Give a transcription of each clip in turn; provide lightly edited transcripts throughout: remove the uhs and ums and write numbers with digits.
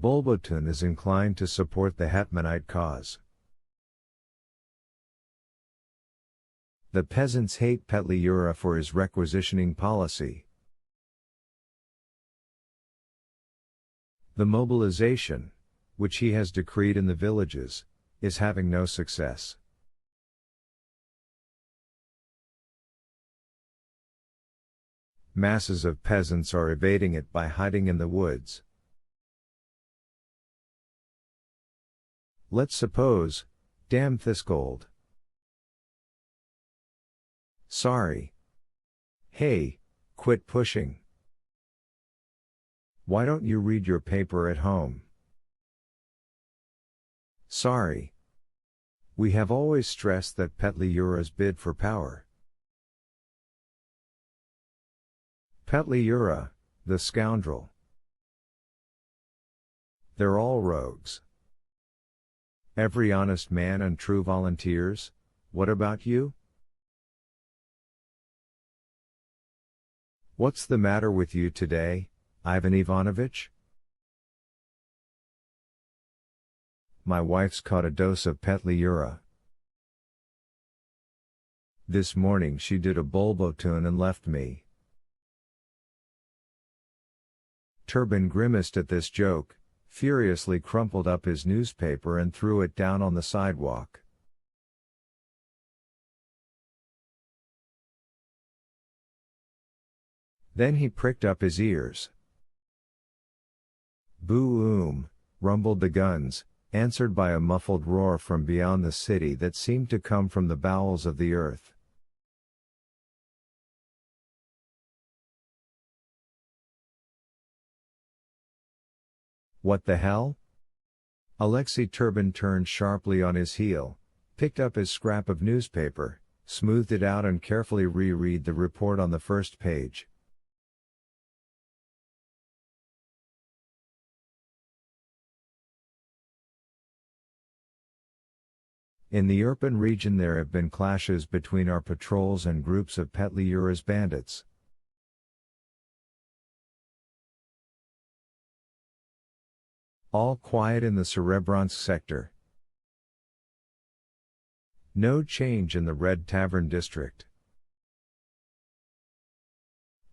Bulbotun is inclined to support the Hetmanite cause. The peasants hate Petliura for his requisitioning policy. The mobilization, which he has decreed in the villages, is having no success. Masses of peasants are evading it by hiding in the woods. Let's suppose, damn Thisgold. Sorry. Hey, quit pushing. Why don't you read your paper at home? Sorry. We have always stressed that Petliura's bid for power. Petliura, the scoundrel. They're all rogues. Every honest man and true volunteers, what about you? What's the matter with you today, Ivan Ivanovich? My wife's caught a dose of Petliura. This morning she did a Bulbotun and left me. Turban grimaced at this joke, furiously crumpled up his newspaper and threw it down on the sidewalk. Then he pricked up his ears. Boo-oom, rumbled the guns, answered by a muffled roar from beyond the city that seemed to come from the bowels of the earth. What the hell? Alexei Turban turned sharply on his heel, picked up his scrap of newspaper, smoothed it out and carefully reread the report on the first page. In the Irpin region there have been clashes between our patrols and groups of Petliura's bandits. All quiet in the Serebransk sector. No change in the Red Tavern district.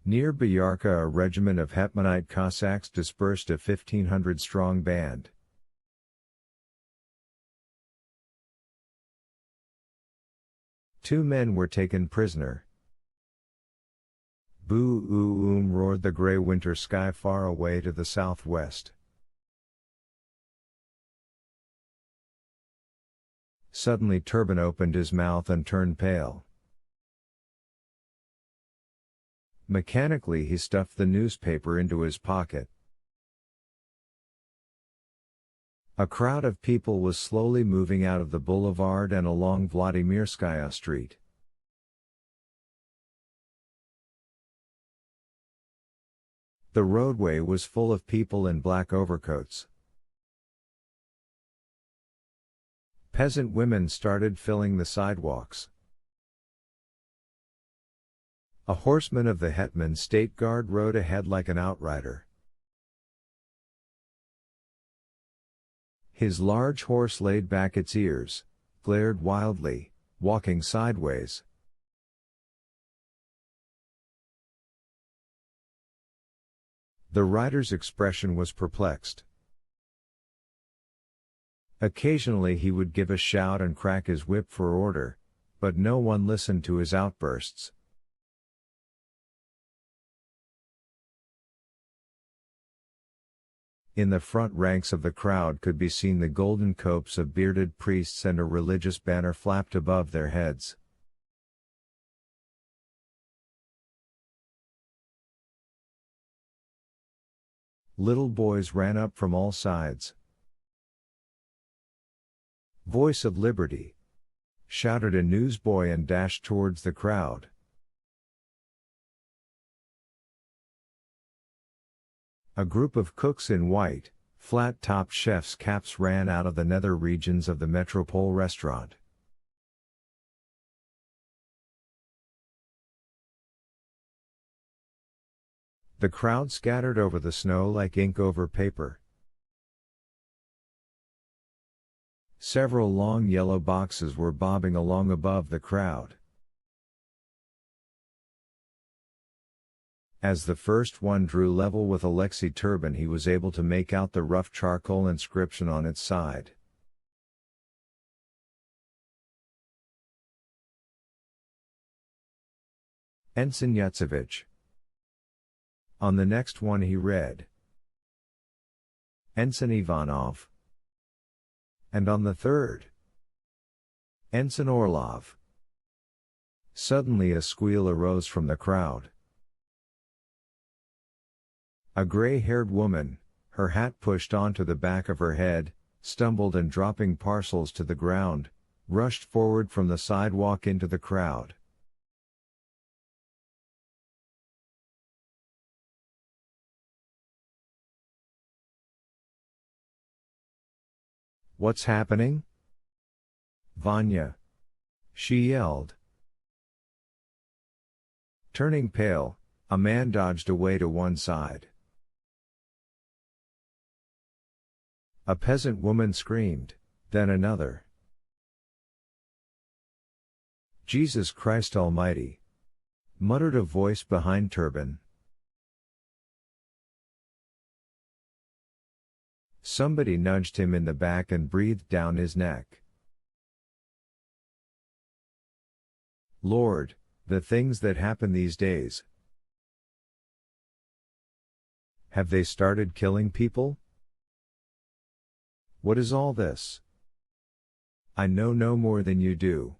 Near Boyarka a regiment of Hetmanite Cossacks dispersed a 1,500-strong band. Two men were taken prisoner. Boo-oo-oom roared the grey winter sky far away to the southwest. Suddenly Turban opened his mouth and turned pale. Mechanically he stuffed the newspaper into his pocket. A crowd of people was slowly moving out of the boulevard and along Vladimirskaya Street. The roadway was full of people in black overcoats. Peasant women started filling the sidewalks. A horseman of the Hetman State Guard rode ahead like an outrider. His large horse laid back its ears, glared wildly, walking sideways. The rider's expression was perplexed. Occasionally he would give a shout and crack his whip for order, but no one listened to his outbursts. In the front ranks of the crowd could be seen the golden copes of bearded priests and a religious banner flapped above their heads. Little boys ran up from all sides. Voice of Liberty! Shouted a newsboy and dashed towards the crowd. A group of cooks in white, flat-topped chef's caps ran out of the nether regions of the Metropole restaurant. The crowd scattered over the snow like ink over paper. Several long yellow boxes were bobbing along above the crowd. As the first one drew level with Alexei Turbin, he was able to make out the rough charcoal inscription on its side. Ensign Yutsevich. On the next one he read, Ensign Ivanov. And on the third, Ensign Orlov. Suddenly a squeal arose from the crowd. A gray-haired woman, her hat pushed onto the back of her head, stumbled and dropping parcels to the ground, rushed forward from the sidewalk into the crowd. "What's happening? Vanya!" she yelled. Turning pale, a man dodged away to one side. A peasant woman screamed, then another. "Jesus Christ Almighty!" muttered a voice behind Turbin. Somebody nudged him in the back and breathed down his neck. Lord, the things that happen these days. Have they started killing people? What is all this? I know no more than you do.